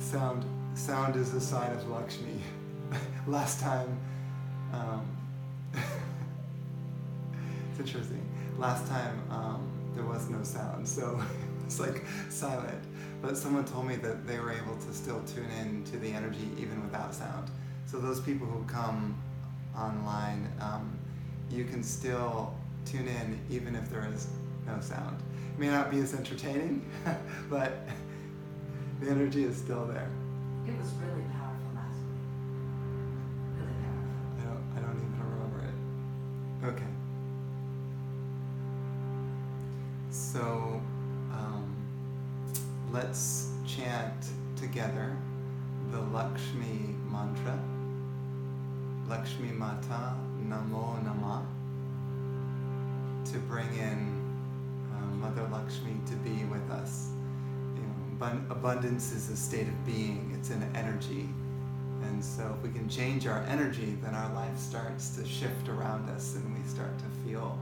Sound is a sign of Lakshmi. Last time, it's interesting. Last time there was no sound, so it's like silent. But someone told me that they were able to still tune in to the energy even without sound. So those people who come online, you can still tune in even if there is no sound. It may not be as entertaining, but the energy is still there. It was really powerful last week. Really powerful. I don't even remember it. Okay. So let's chant together the Lakshmi mantra. Lakshmi Mata Namo Namah, to bring in Mother Lakshmi to be with us. Abundance is a state of being, it's an energy. And so if we can change our energy, then our life starts to shift around us and we start to feel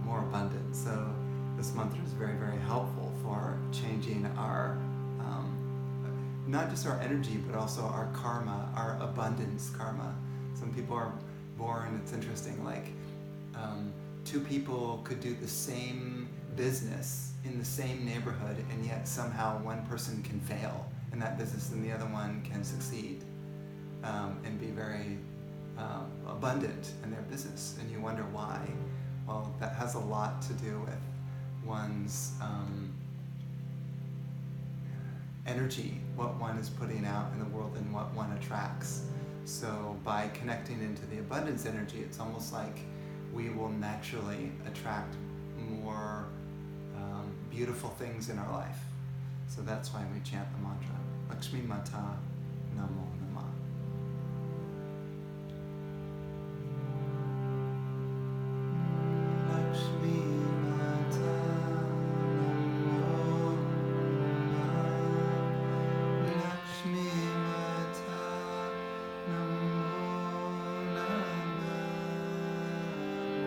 more abundant. So this mantra is very, very helpful for changing our, not just our energy, but also our karma, our abundance karma. Some people are born, it's interesting, like two people could do the same business in the same neighborhood, and yet somehow one person can fail in that business and the other one can succeed and be very abundant in their business. And you wonder why. Well, that has a lot to do with one's energy, what one is putting out in the world and what one attracts. So by connecting into the abundance energy, it's almost like we will naturally attract more beautiful things in our life. So that's why we chant the mantra. Lakshmi Mata Namo Namah. Lakshmi Mata Namo Namah. Lakshmi Mata Namo Namah.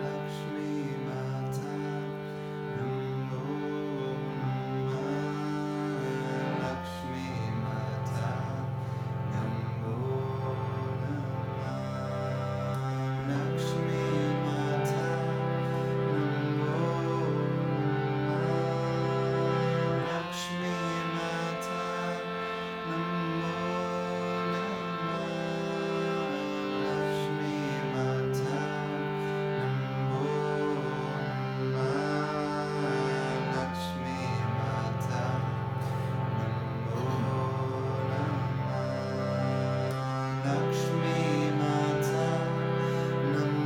Lakshmi Mata Namo Namah. Lakshmi Mata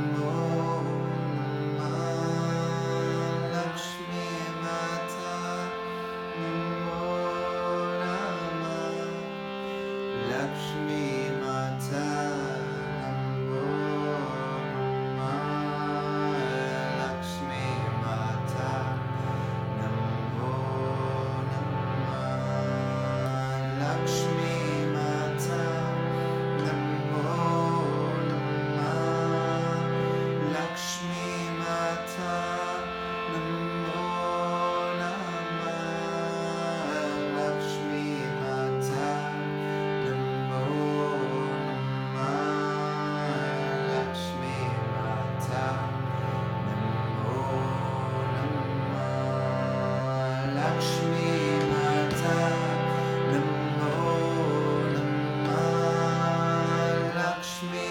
Namo Namah. Lakshmi Mata Namo Namah. Lakshmi Mata Namo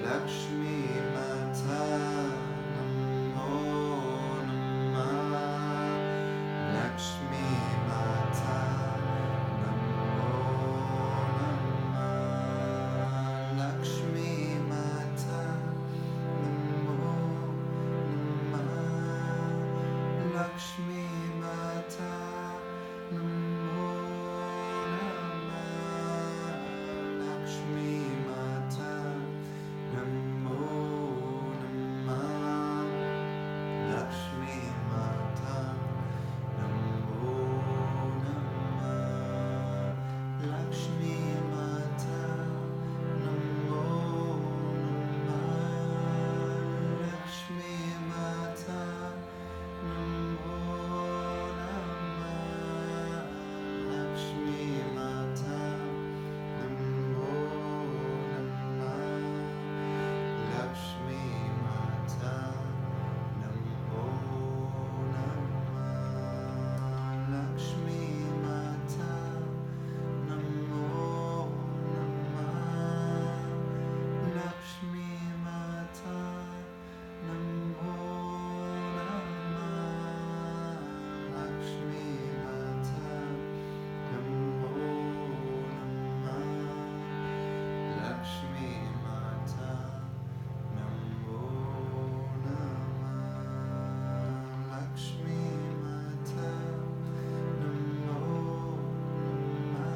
Lakshmi Mata Namo Namah. Lakshmi Mata Namo Namah. Lakshmi Mata Namo Namah. Lakshmi Mata Namo Namah. Lakshmi Mata Namo Namah. Lakshmi Mata Namo Namah. Lakshmi Mata Namo Namah. Lakshmi Mata Namo Namah. Lakshmi Mata Namo Namah. Lakshmi Mata Namo Namah. Lakshmi Mata Namo Namah. Lakshmi Mata Namo Namah. Lakshmi Mata Namo Namah. Lakshmi Mata Namo Namah. Lakshmi Mata Namo Namah.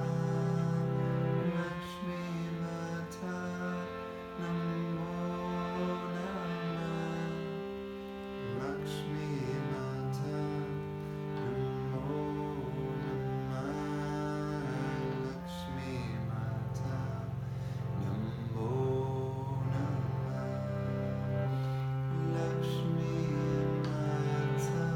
Lakshmi Mata Namo Namah. Lakshmi Mata Namo Namah. Lakshmi Mata Namo Namah. Lakshmi Mata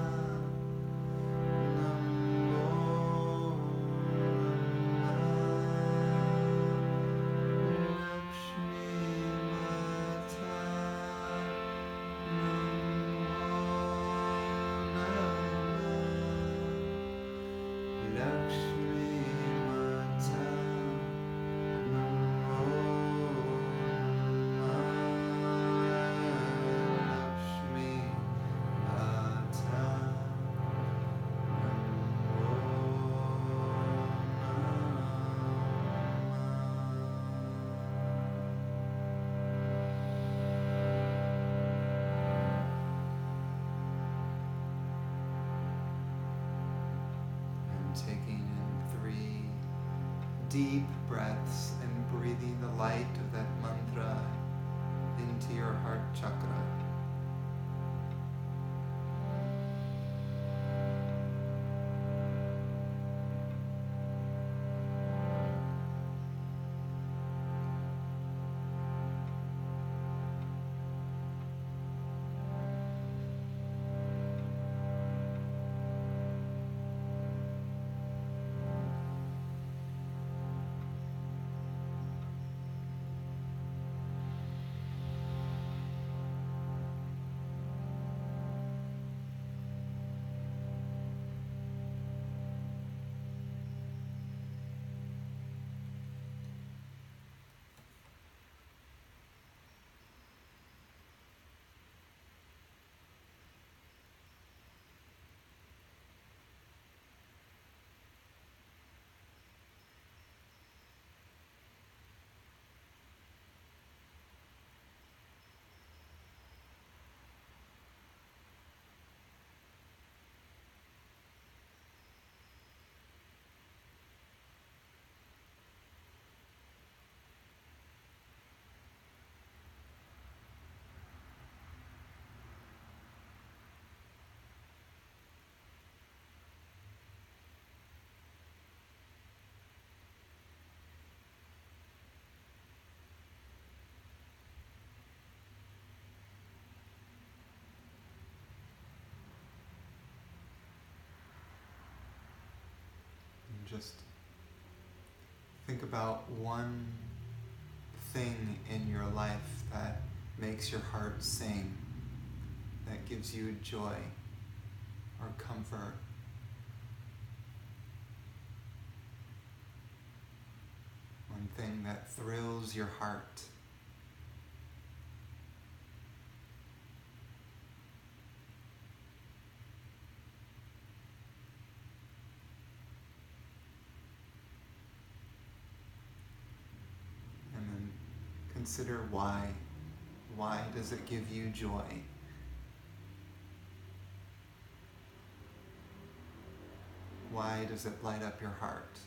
And taking in 3 deep breaths and breathing the light of that mantra into your heart chakra. Just think about one thing in your life that makes your heart sing, that gives you joy or comfort. One thing that thrills your heart. consider why. Why does it give you joy? Why does it light up your heart?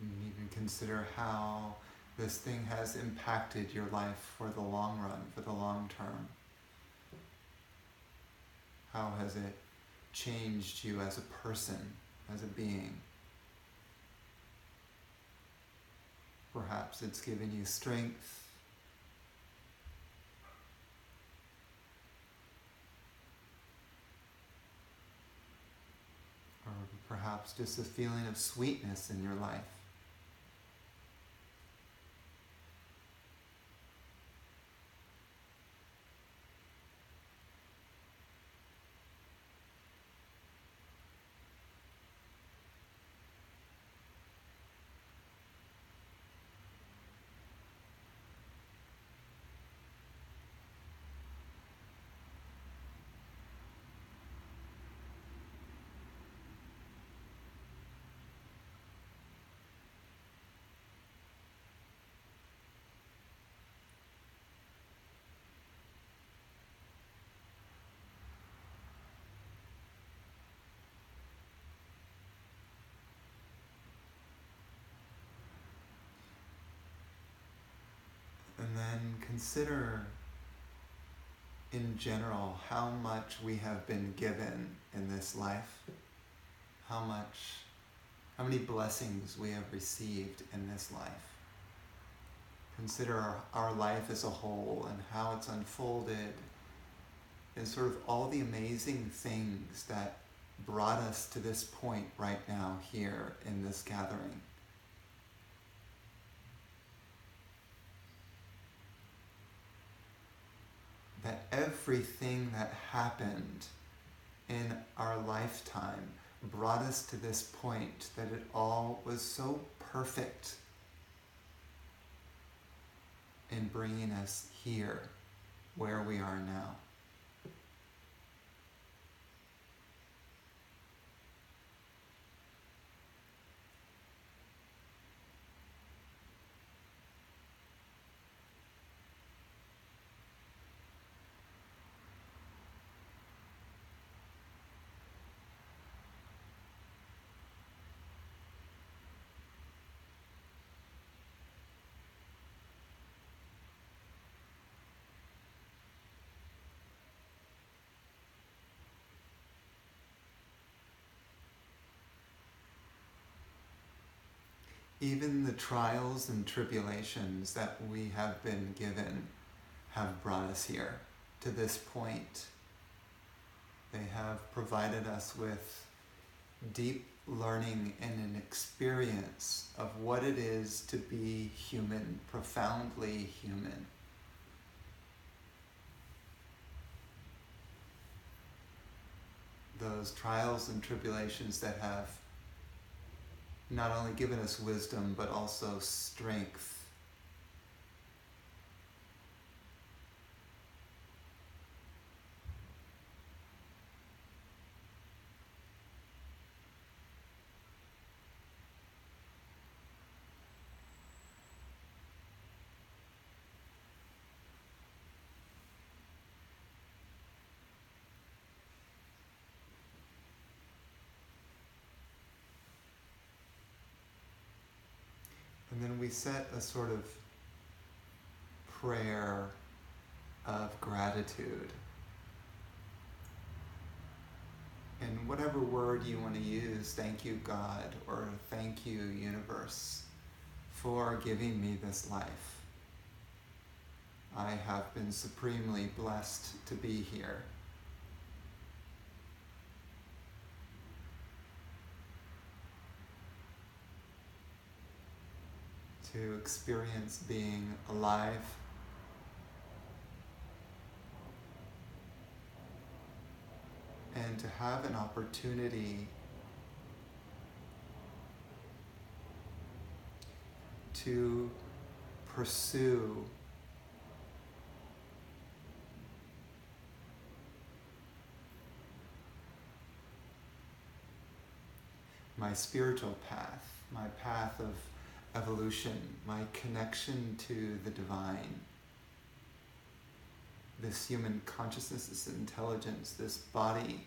You can even consider how this thing has impacted your life for the long run, for the long term. How has it changed you as a person, as a being? Perhaps it's given you strength, or perhaps just a feeling of sweetness in your life. And then consider in general how much we have been given in this life, how many blessings we have received in this life. Consider our life as a whole and how it's unfolded, and sort of all the amazing things that brought us to this point right now here in this gathering. That everything that happened in our lifetime brought us to this point, that it all was so perfect in bringing us here, where we are now. Even the trials and tribulations that we have been given have brought us here to this point. They have provided us with deep learning and an experience of what it is to be human, profoundly human. Those trials and tribulations that have not only given us wisdom, but also strength. And then we set a sort of prayer of gratitude. And whatever word you want to use, thank you God, or thank you universe, for giving me this life. I have been supremely blessed to be here. to experience being alive, and to have an opportunity to pursue my spiritual path, my path of evolution, my connection to the divine, this human consciousness, this intelligence, this body,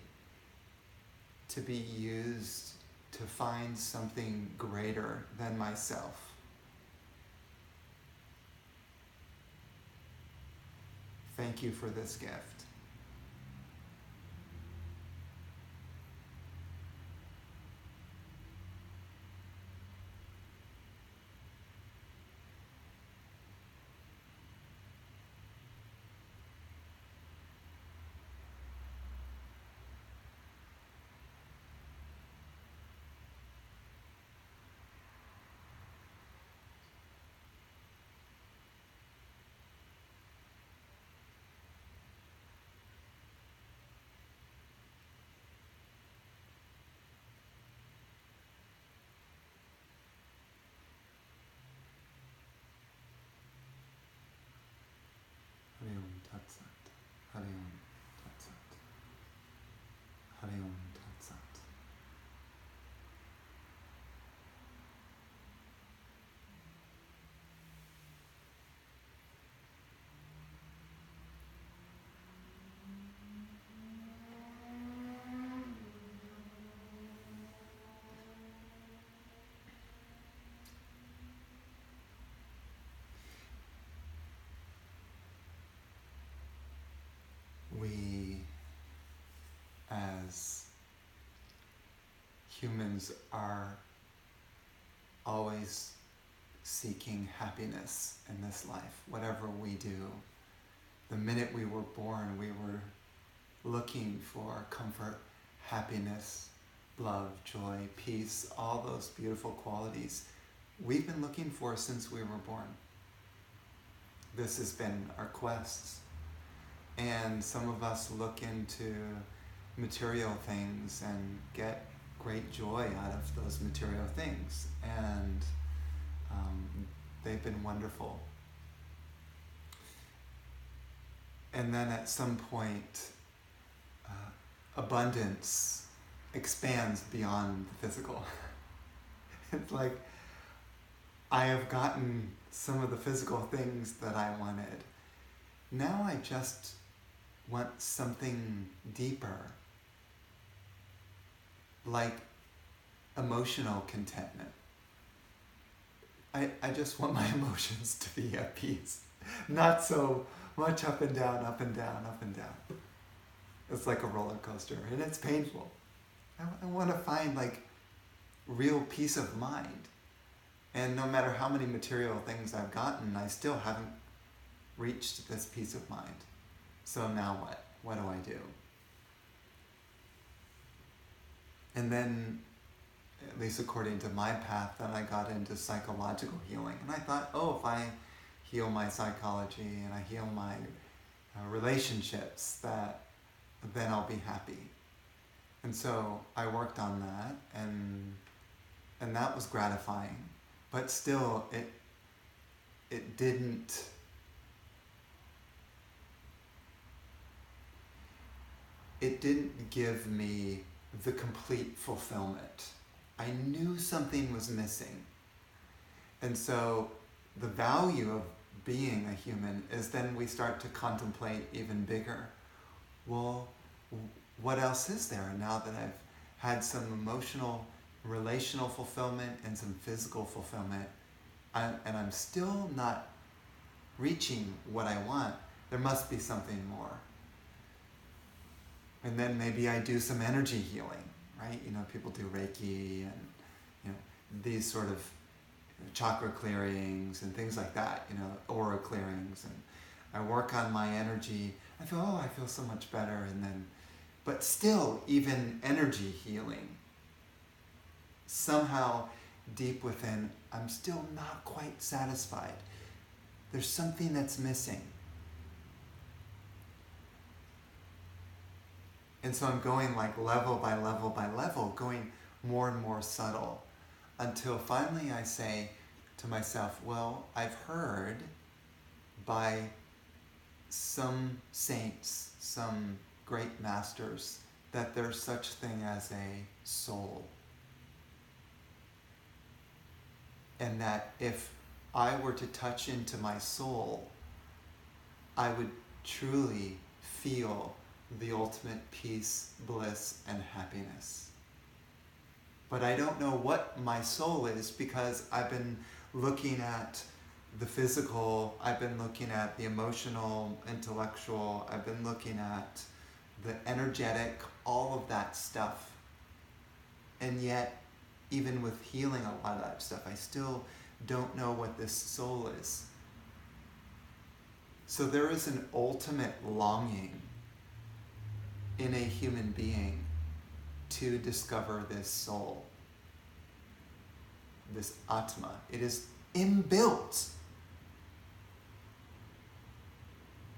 to be used to find something greater than myself. Thank you for this gift. Hari Om Tat Sat. Hari Om Tat Sat. Hari Om Tat Sat. We, as humans, are always seeking happiness in this life, whatever we do. The minute we were born, we were looking for comfort, happiness, love, joy, peace, all those beautiful qualities we've been looking for since we were born. This has been our quest. And some of us look into material things and get great joy out of those material things. And they've been wonderful. And then at some point, abundance expands beyond the physical. It's like, I have gotten some of the physical things that I wanted. Now I just want something deeper, like emotional contentment. I just want my emotions to be at peace, not so much up and down, up and down, up and down. It's like a roller coaster, and it's painful. I want to find like real peace of mind. And no matter how many material things I've gotten, I still haven't reached this peace of mind. So now what? What do I do? And then, at least according to my path, then I got into psychological healing. And I thought, oh, if I heal my psychology and I heal my relationships, then I'll be happy. And so I worked on that, and that was gratifying. But still, it didn't give me the complete fulfillment. I knew something was missing. And so the value of being a human is then we start to contemplate even bigger. Well, what else is there now that I've had some emotional, relational fulfillment and some physical fulfillment, and I'm still not reaching what I want? There must be something more. And then maybe I do some energy healing, right? You know, people do Reiki and, you know, these sort of chakra clearings and things like that, you know, aura clearings. And I work on my energy. I feel so much better. And then, but still, even energy healing, somehow deep within, I'm still not quite satisfied. There's something that's missing. And so I'm going like level by level by level, going more and more subtle, until finally I say to myself, well, I've heard by some saints, some great masters, that there's such thing as a soul. And that if I were to touch into my soul, I would truly feel the ultimate peace, bliss, and happiness. But I don't know what my soul is, because I've been looking at the physical, I've been looking at the emotional, intellectual, I've been looking at the energetic, all of that stuff. And yet, even with healing a lot of that stuff, I still don't know what this soul is. So there is an ultimate longing in a human being to discover this soul, this Atma. It is inbuilt.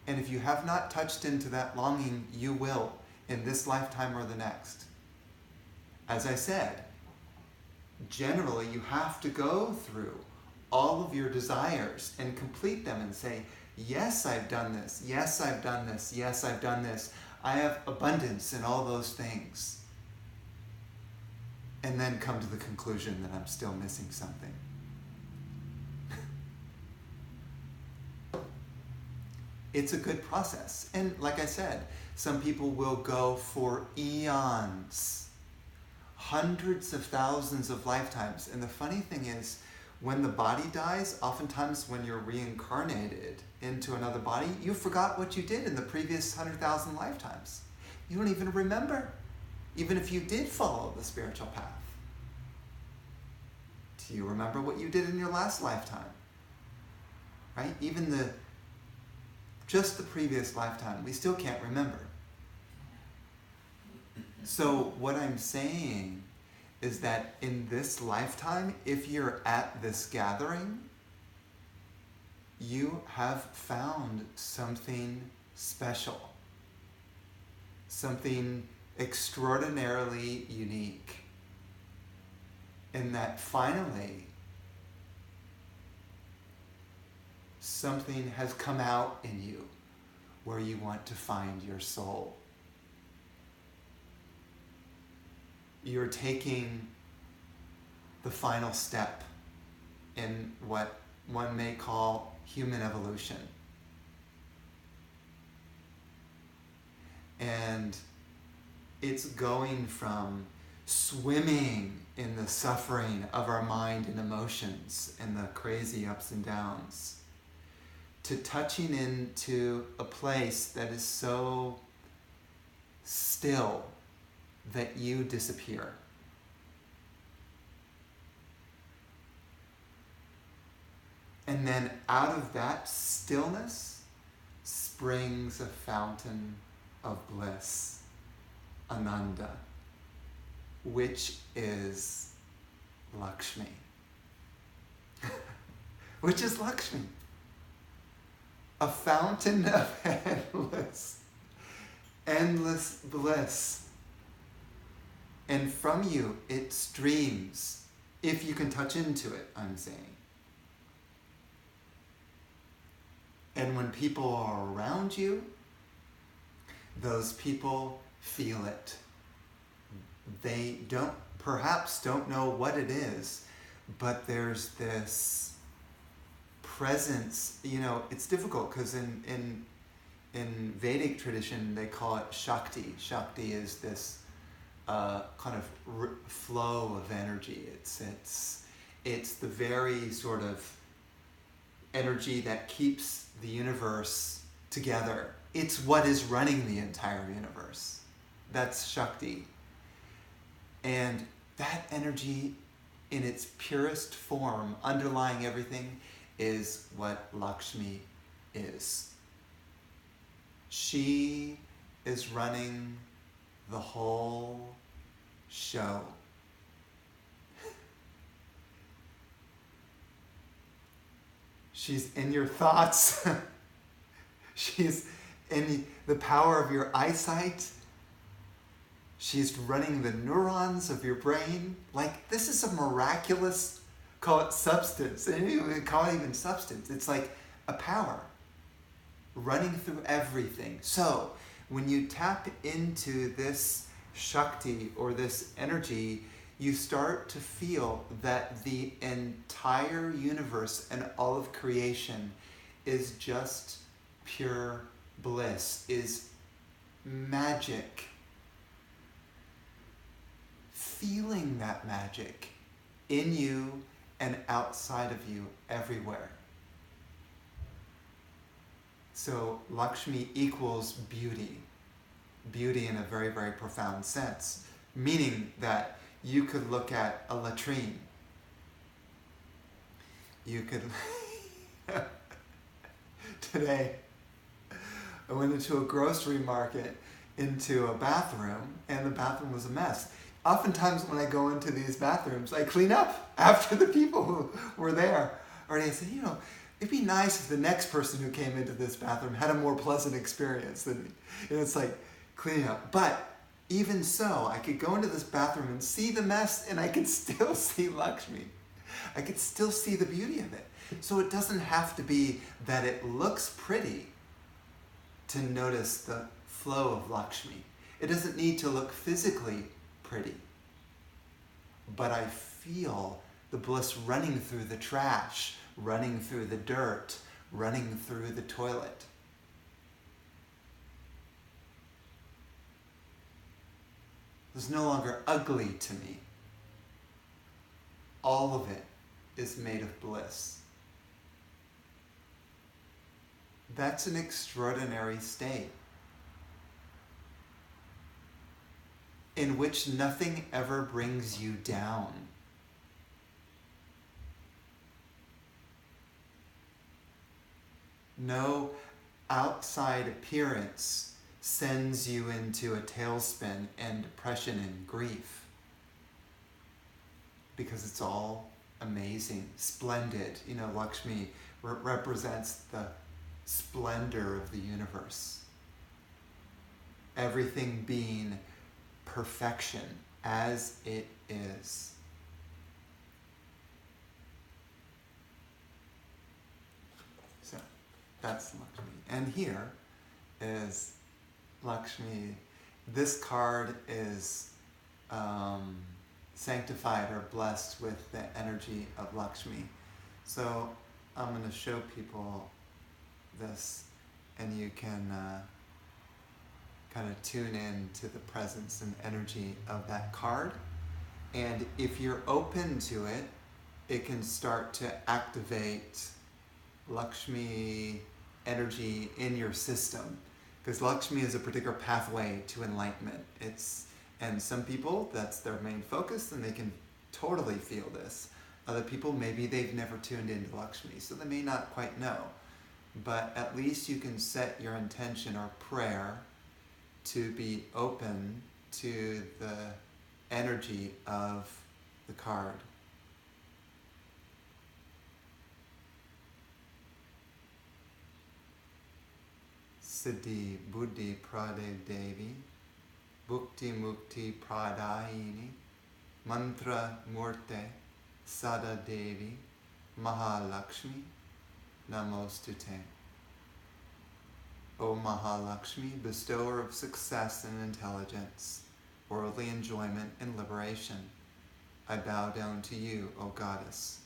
And if you have not touched into that longing, you will in this lifetime or the next. As I said, generally you have to go through all of your desires and complete them and say, yes, I've done this. Yes, I've done this. Yes, I've done this. I have abundance in all those things. And then come to the conclusion that I'm still missing something. It's a good process. And like I said, some people will go for eons, hundreds of thousands of lifetimes. And the funny thing is, when the body dies, oftentimes when you're reincarnated into another body, you forgot what you did in the previous 100,000 lifetimes. You don't even remember, even if you did follow the spiritual path. Do you remember what you did in your last lifetime? Right? Even just the previous lifetime, we still can't remember. So what I'm saying is that in this lifetime, if you're at this gathering, you have found something special, something extraordinarily unique, and that finally something has come out in you where you want to find your soul. You're taking the final step in what one may call human evolution. And it's going from swimming in the suffering of our mind and emotions and the crazy ups and downs to touching into a place that is so still that you disappear. And then out of that stillness springs a fountain of bliss, Ananda, which is Lakshmi. Which is Lakshmi. A fountain of endless bliss. And from you, it streams, if you can touch into it, I'm saying. And when people are around you, those people feel it. They perhaps don't know what it is, but there's this presence. You know, it's difficult because in Vedic tradition, they call it Shakti. Shakti is this kind of flow of energy. It's the very sort of energy that keeps the universe together. It's what is running the entire universe. That's Shakti. And that energy in its purest form, underlying everything, is what Lakshmi is. She is running the whole show. She's in your thoughts. She's in the power of your eyesight. She's running the neurons of your brain. Like, this is a miraculous, call it substance. And call it even substance. It's like a power running through everything. So, when you tap into this Shakti or this energy, you start to feel that the entire universe and all of creation is just pure bliss, is magic. Feeling that magic in you and outside of you everywhere. So Lakshmi equals beauty. Beauty in a very, very profound sense. Meaning that you could look at a latrine. You could... Today, I went into a grocery market, into a bathroom, and the bathroom was a mess. Oftentimes when I go into these bathrooms, I clean up after the people who were there. Or I said, it'd be nice if the next person who came into this bathroom had a more pleasant experience than me. It's like cleaning up. But even so, I could go into this bathroom and see the mess, and I could still see Lakshmi. I could still see the beauty of it. So it doesn't have to be that it looks pretty to notice the flow of Lakshmi. It doesn't need to look physically pretty. But I feel the bliss running through the trash, running through the dirt, running through the toilet. It's no longer ugly to me. All of it is made of bliss. That's an extraordinary state in which nothing ever brings you down. No outside appearance sends you into a tailspin and depression and grief, because it's all amazing, splendid. Lakshmi represents the splendor of the universe. Everything being perfection as it is. So that's Lakshmi. And here is Lakshmi. This card is sanctified or blessed with the energy of Lakshmi. So I'm going to show people this, and you can kind of tune in to the presence and energy of that card. And if you're open to it, it can start to activate Lakshmi energy in your system, because Lakshmi is a particular pathway to enlightenment. And some people, that's their main focus, and they can totally feel this. Other people, maybe they've never tuned into Lakshmi, so they may not quite know. But at least you can set your intention or prayer to be open to the energy of the card. Siddhi Buddhi Prade Devi Bhukti Mukti Pradayini Mantra Murte Sada Devi Mahalakshmi Namostute. O Mahalakshmi, bestower of success and intelligence, worldly enjoyment and liberation, I bow down to you, O Goddess,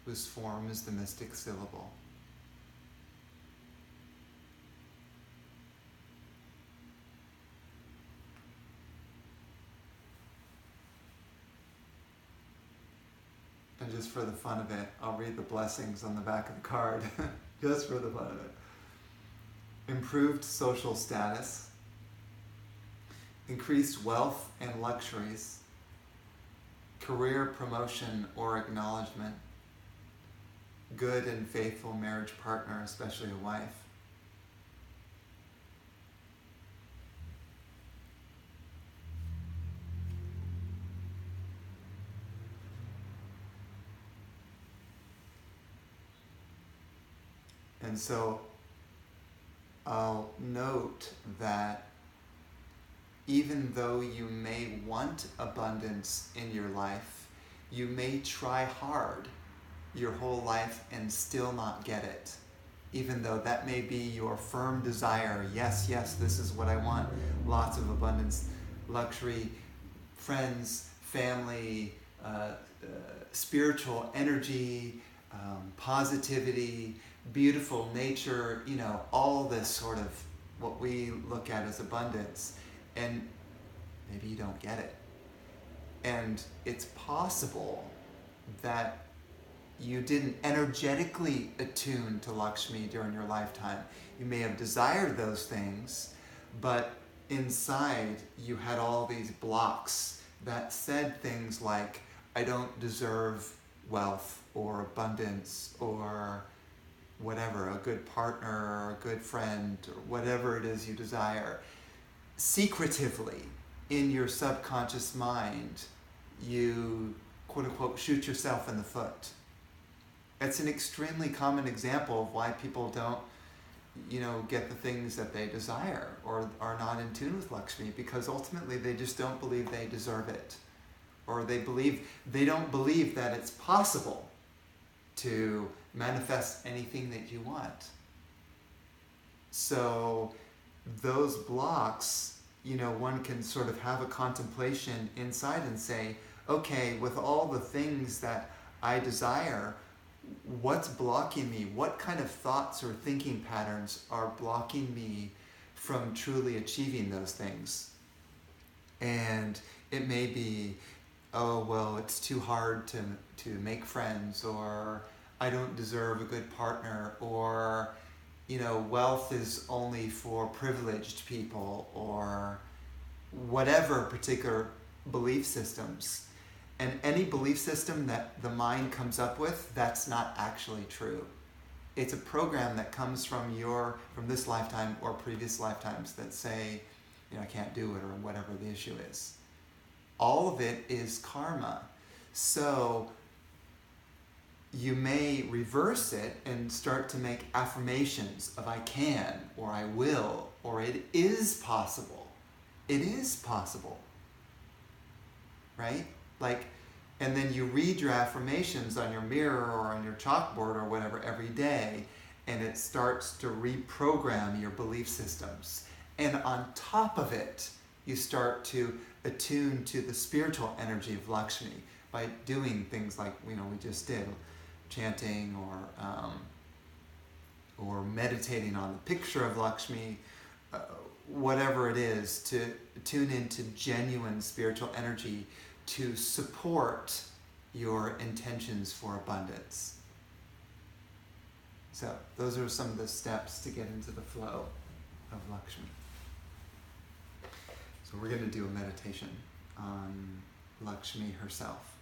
whose form is the mystic syllable. And just for the fun of it, I'll read the blessings on the back of the card, just for the fun of it. Improved social status, increased wealth and luxuries, career promotion or acknowledgement, good and faithful marriage partner, especially a wife, And so I'll note that even though you may want abundance in your life, you may try hard your whole life and still not get it. Even though that may be your firm desire, yes, yes, this is what I want, lots of abundance, luxury, friends, family, spiritual energy, positivity, beautiful nature, all this sort of what we look at as abundance, and maybe you don't get it. And it's possible that you didn't energetically attune to Lakshmi during your lifetime. You may have desired those things, but inside you had all these blocks that said things like, I don't deserve wealth or abundance or whatever, a good partner or a good friend or whatever it is you desire. Secretively, in your subconscious mind, you quote unquote shoot yourself in the foot. It's an extremely common example of why people don't, get the things that they desire or are not in tune with Lakshmi, because ultimately they just don't believe they deserve it. Or they don't believe that it's possible to manifest anything that you want. So those blocks, one can sort of have a contemplation inside and say, okay, with all the things that I desire, what's blocking me? What kind of thoughts or thinking patterns are blocking me from truly achieving those things? And it may be, oh, well, it's too hard to make friends, or I don't deserve a good partner, or, wealth is only for privileged people, or whatever particular belief systems. And any belief system that the mind comes up with, that's not actually true. It's a program that comes from this lifetime or previous lifetimes that say, I can't do it, or whatever the issue is. All of it is karma. So you may reverse it and start to make affirmations of I can, or I will, or it is possible. It is possible. Right? And then you read your affirmations on your mirror or on your chalkboard or whatever every day, and it starts to reprogram your belief systems. And on top of it, you start to attune to the spiritual energy of Lakshmi by doing things like, we just did, chanting or meditating on the picture of Lakshmi, whatever it is, to tune into genuine spiritual energy to support your intentions for abundance. So those are some of the steps to get into the flow of Lakshmi. So we're going to do a meditation on Lakshmi herself.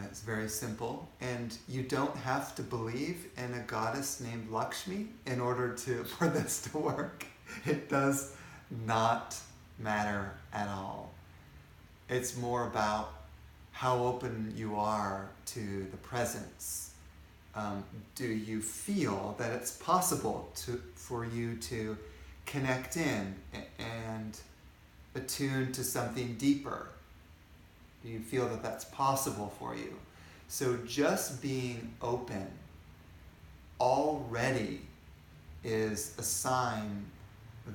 It's very simple, and you don't have to believe in a goddess named Lakshmi in order for this to work. It does not matter at all. It's more about how open you are to the presence. Do you feel that it's possible for you to connect in and attune to something deeper? Do you feel that that's possible for you? So just being open already is a sign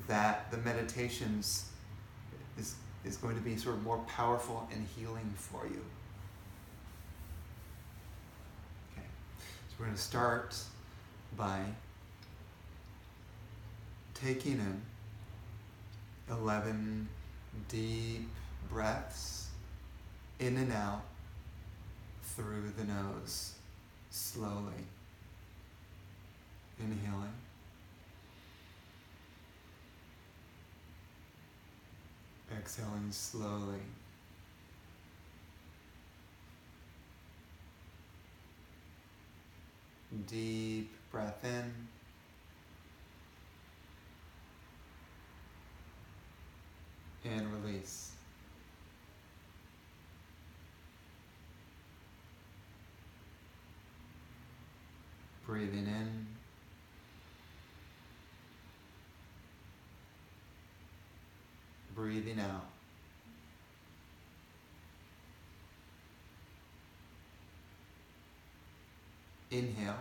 that the meditations is going to be sort of more powerful and healing for you. Okay, so we're going to start by taking in 11 deep breaths in and out through the nose, slowly. Inhaling. Exhaling slowly. Deep breath in. And release. Breathing in. Breathing out. Inhale.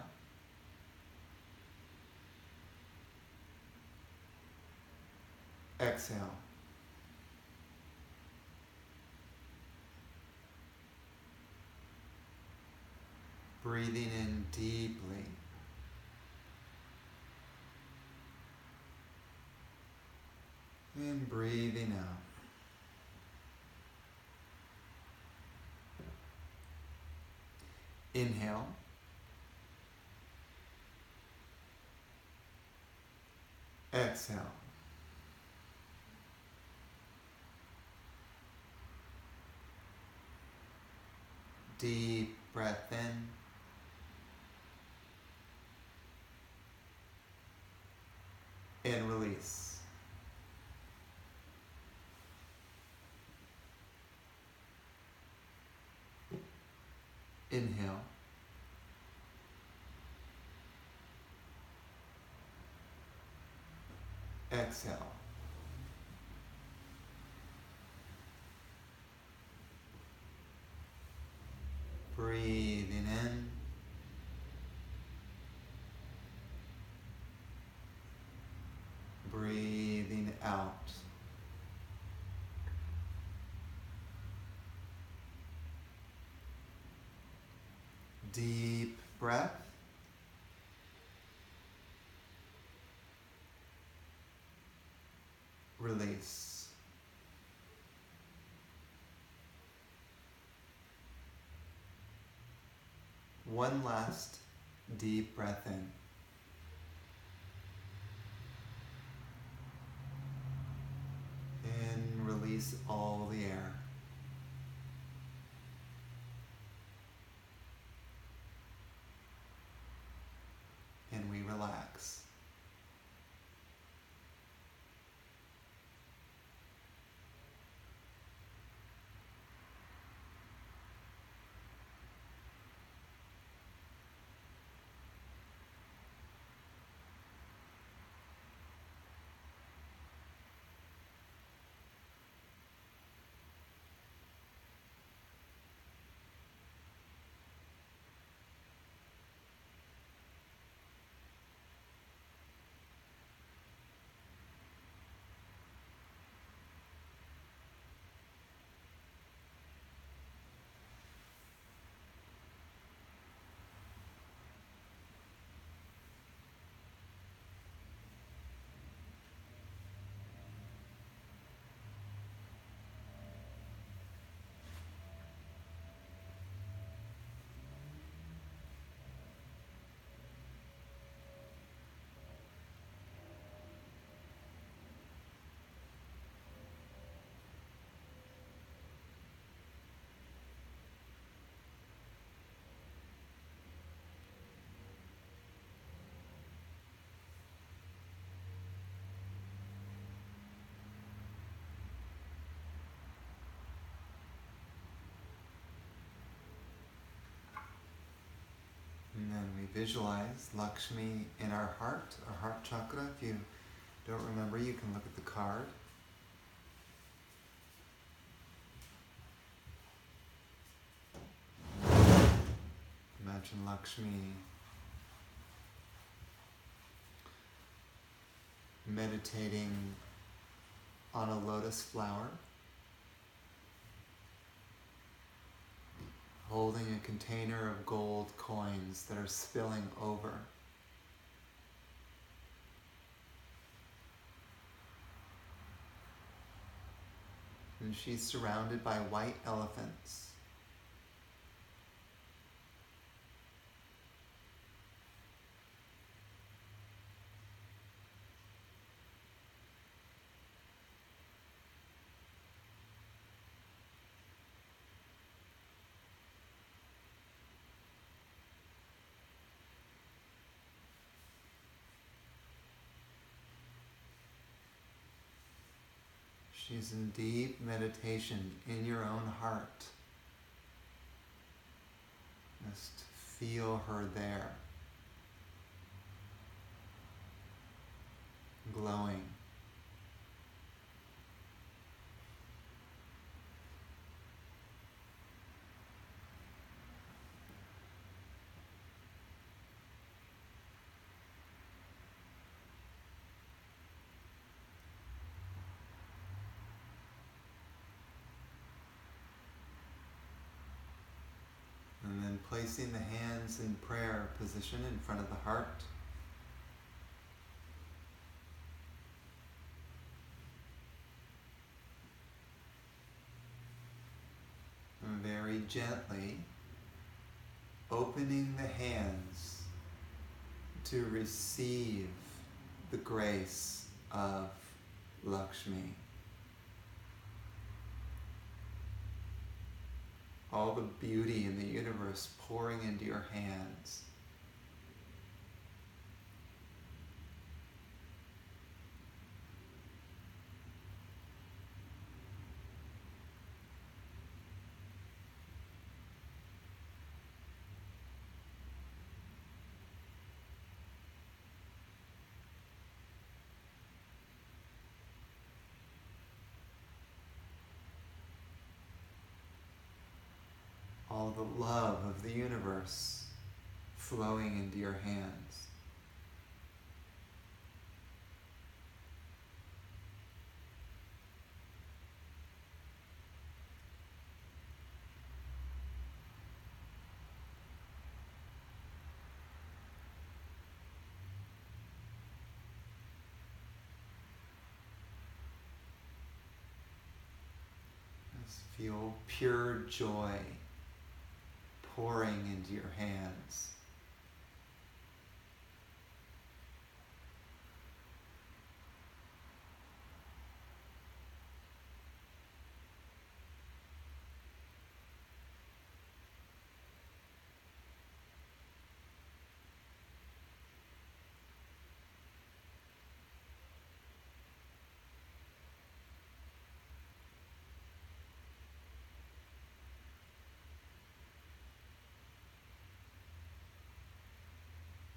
Exhale. Breathing in deeply. And breathing out. Inhale. Exhale. Deep breath in. And release. Inhale. Exhale. Breathing in. Breathing out. Deep breath. Release. One last deep breath in. And release all the air. And we relax. And then we visualize Lakshmi in our heart chakra. If you don't remember, you can look at the card. Imagine Lakshmi meditating on a lotus flower, holding a container of gold coins that are spilling over. And she's surrounded by white elephants. She's in deep meditation in your own heart. Just feel her there. glowing. And then placing the hands in prayer position in front of the heart. And very gently opening the hands to receive the grace of Lakshmi. All the beauty in the universe pouring into your hands. All the love of the universe flowing into your hands. Just feel pure joy pouring into your hands.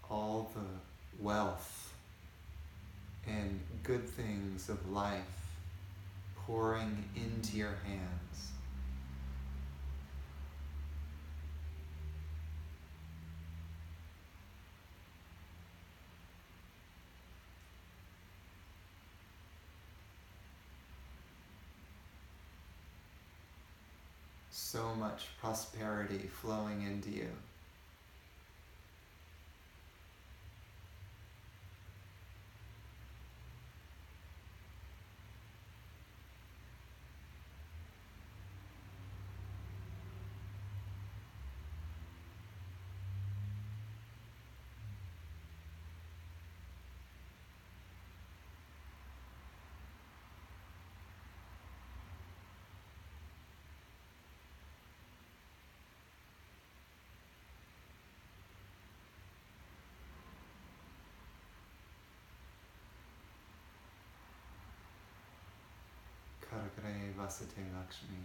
All the wealth and good things of life pouring into your hands. So much prosperity flowing into you. Karagre Vasate Lakshmi.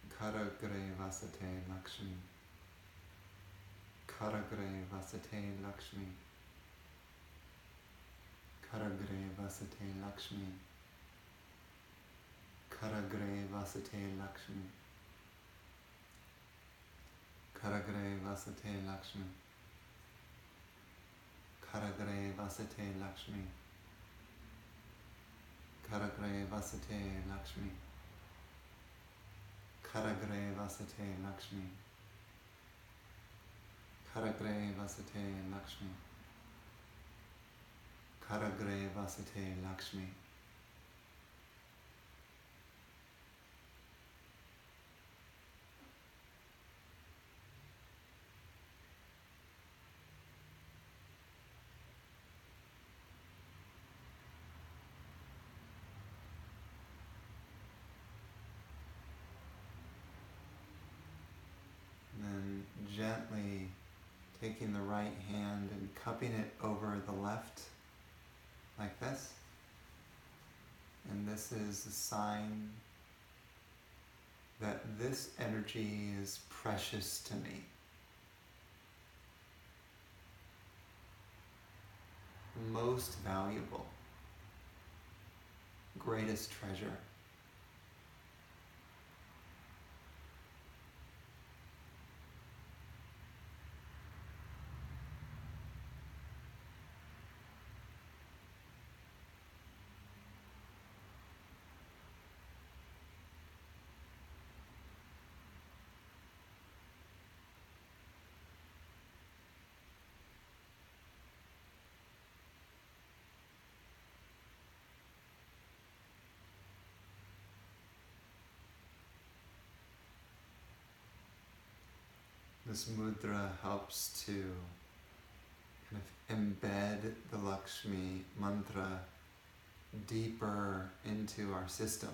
Karagre Vasate Lakshmi. Karagre Vasate Lakshmi. Karagre Vasate Lakshmi. Karagre Vasate Lakshmi. Karagre Vasate Lakshmi. Karagre Vasate Lakshmi. Karagre Vasate Lakshmi. Karagre Vasate Lakshmi. Karagre Vasate Lakshmi. Karagre Vasate Lakshmi. Gently taking the right hand and cupping it over the left like this. And this is a sign that this energy is precious to me. Most most valuable, greatest treasure. This mudra helps to kind of embed the Lakshmi mantra deeper into our system.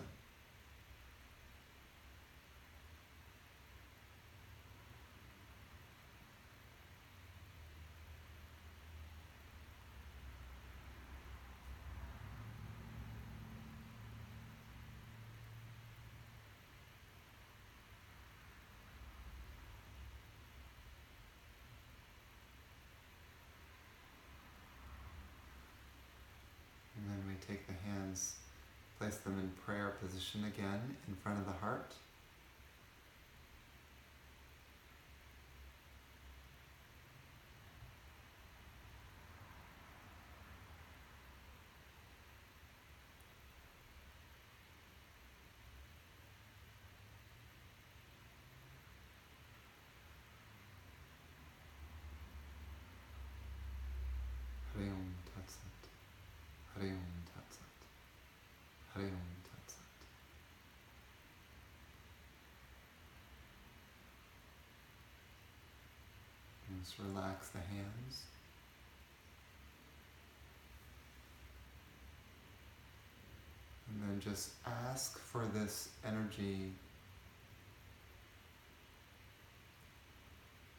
And then we take the hands, place them in prayer position again in front of the heart. Hari Om Tat Sat. Hari Om Tat Sat. Hari Om Tat Sat. And just relax the hands. And then just ask for this energy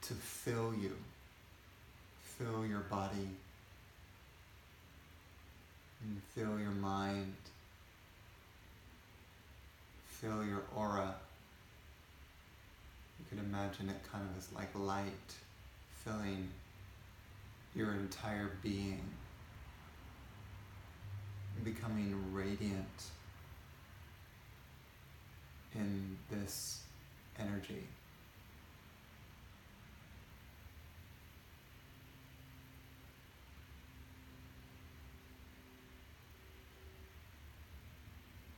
to fill you, fill your body, and fill your mind, fill your aura. You could imagine it kind of as like light filling your entire being, becoming radiant in this energy.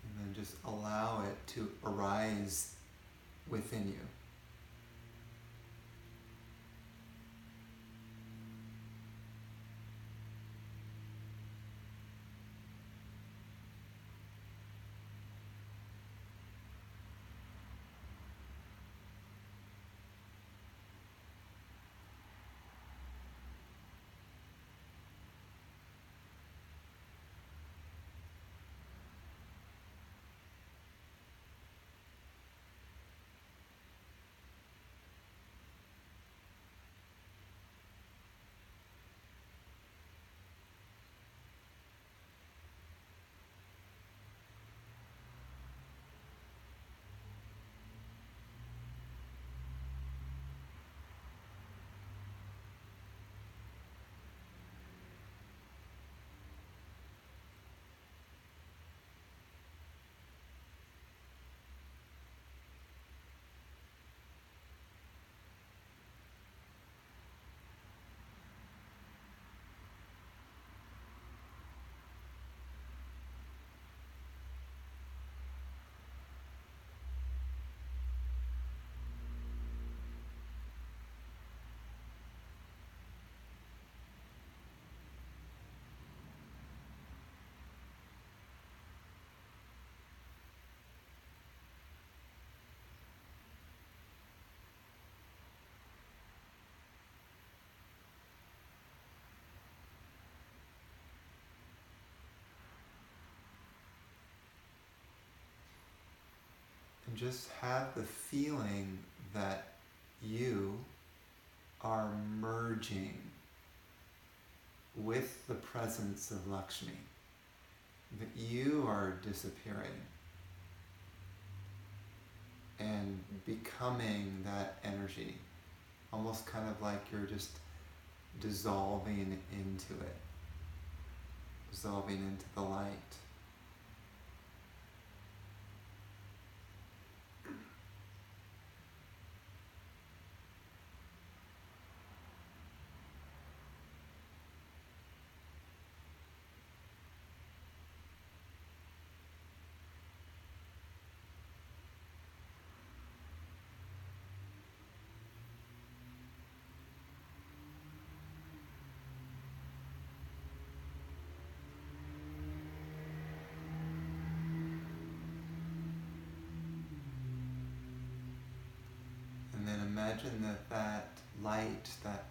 And then just allow it to arise within you. And just have the feeling that you are merging with the presence of Lakshmi, that you are disappearing and becoming that energy, almost kind of like you're just dissolving into it. dissolving into the light. And then imagine that light, that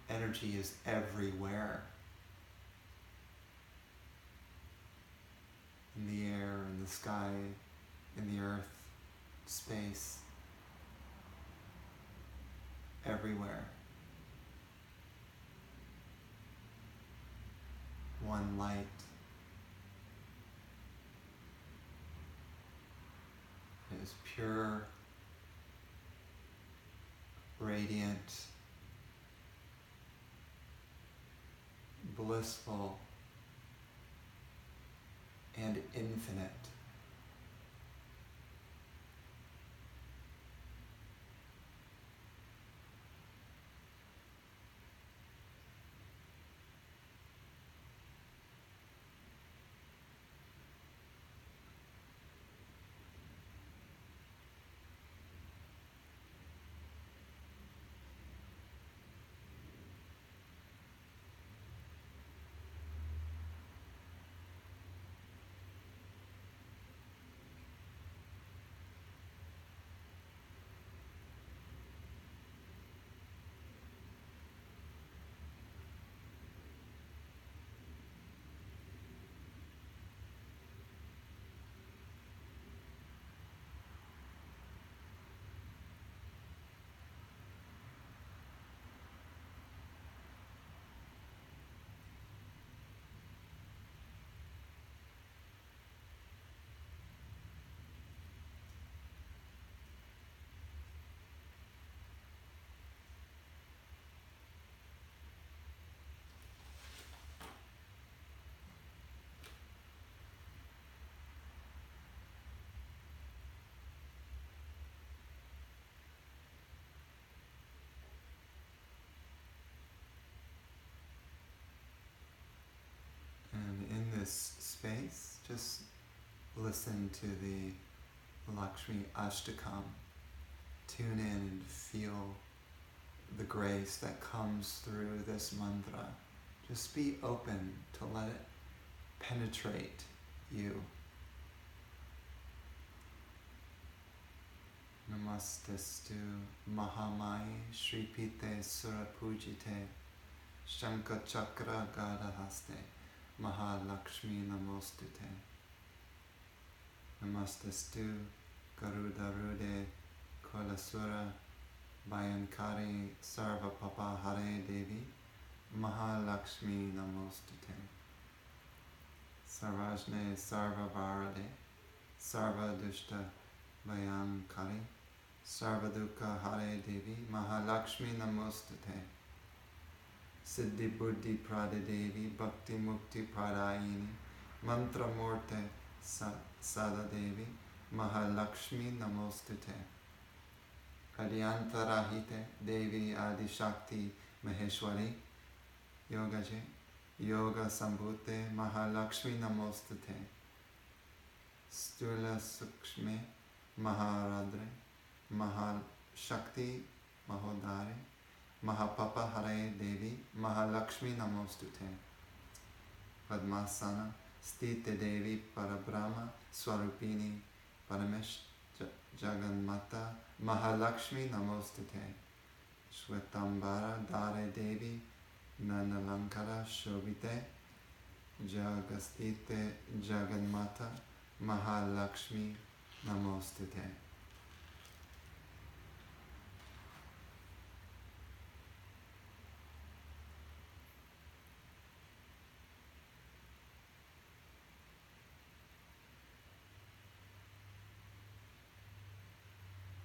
energy is everywhere. In the air, in the sky, in the earth, space, everywhere. One light. It is pure, radiant, blissful, and infinite. And in this space, just listen to the Lakshmi Ashtakam. Tune in and feel the grace that comes through this mantra. Just be open to let it penetrate you. Namastestu Mahamai Shripite Surapujite Shanka Chakra Gadahaste Mahalakshmi Namostute. Namastestu Garudarude Kolasura Bhayankari Sarva Papa Hare Devi Mahalakshmi Namostute. Sarvajne Sarva Varade Sarva Dushta Bhayankari Sarva Dukkha Hare Devi Mahalakshmi Namostute. Siddhi Buddhi Prada Devi Bhakti Mukti Pradayini Mantra Murte Sada Devi Mahalakshmi Namostute. Adyantarahite Devi Adi Shakti Maheshwari Yogaje Yoga Sambhute Mahalakshmi Namostute. Stula Sukshme Maharadre Mahal Shakti Mahodare Mahapapa Hare Devi Mahalakshmi Namostute. Padmasana Stite Devi Parabrahma Swarupini Paramesh Jagannmata Mahalakshmi Namostute. Shvetambara Dare Devi Nanalankara Shobite Jagastite Jagannmata Mahalakshmi Namostute.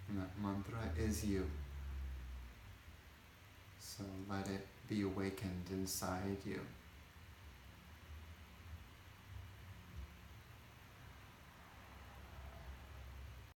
And that mantra is you. So let it be awakened inside you.